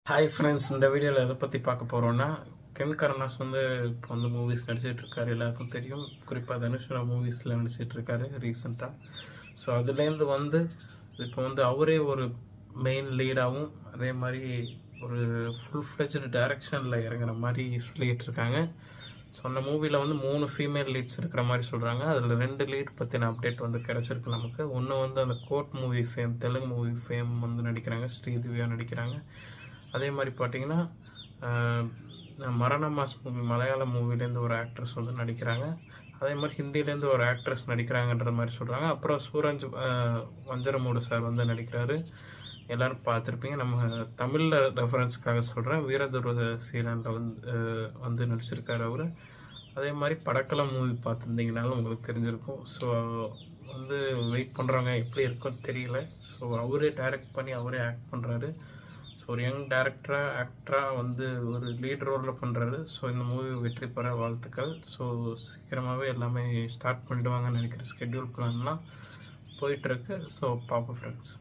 Hi friends, இந்த வீடியோவில் எதை பற்றி பார்க்க போகிறோன்னா, கென் கருணாஸ் இப்போ மூவிஸ் நடிச்சிட்டு இருக்காரு. எல்லாருக்கும் தெரியும். குறிப்பாக தனுஷ்ரா மூவிஸில் நடிச்சிட்டு இருக்காரு ரீசெண்டாக. ஸோ அதுலேருந்து இப்போ அவரே ஒரு மெயின் லீடாகவும் அதே மாதிரி ஒரு ஃபுல் ஃப்ளெஜ்டு டைரக்ஷனில் இறங்குற மாதிரி சொல்லிகிட்டு இருக்காங்க. ஸோ அந்த மூவியில் 3 ஃபீமேல் லீட்ஸ் இருக்கிற மாதிரி சொல்கிறாங்க. அதில் 2 லீட் பற்றின அப்டேட் கிடச்சிருக்கு நமக்கு. ஒன்று அந்த Court movie fame, Telugu movie fame நடிக்கிறாங்க, ஸ்ரீதிவ்யா நடிக்கிறாங்க. அதே மாதிரி பார்த்தீங்கன்னா மரண மாஸ் மூவி மலையாள மூவிலேருந்து ஒரு ஆக்ட்ரஸ் நடிக்கிறாங்க. அதே மாதிரி ஹிந்திலேருந்து ஒரு ஆக்ட்ரஸ் நடிக்கிறாங்கன்ற மாதிரி சொல்கிறாங்க. அப்புறம் சூரஜ் வஞ்சரமூடு சார் நடிக்கிறாரு. எல்லோரும் பார்த்துருப்பீங்க. நம்ம தமிழில் ரெஃபரன்ஸ்க்காக சொல்கிறேன். வீரதுருவ சீலனில் நடிச்சிருக்காரு அவர். அதே மாதிரி படக்கலம் மூவி பார்த்துருந்தீங்கனாலும் உங்களுக்கு தெரிஞ்சிருக்கும். ஸோ வெயிட் பண்ணுறவங்க எப்படி இருக்குன்னு தெரியல. ஸோ அவரே டைரக்ட் பண்ணி அவரே ஆக்ட் பண்ணுறாரு. ஸோ ஒரு யங் ஆக்டராக ஒரு லீட் ரோலில் பண்ணுறாரு. ஸோ இந்த மூவி வெற்றி பெற வாழ்த்துக்கள். ஸோ சீக்கிரமாகவே எல்லாமே ஸ்டார்ட் பண்ணிடுவாங்கன்னு நினைக்கிறேன். ஸ்கெட்யூல் பிளான்லாம் போயிட்டுருக்கு. ஸோ பார்ப்போம் ஃப்ரெண்ட்ஸ்.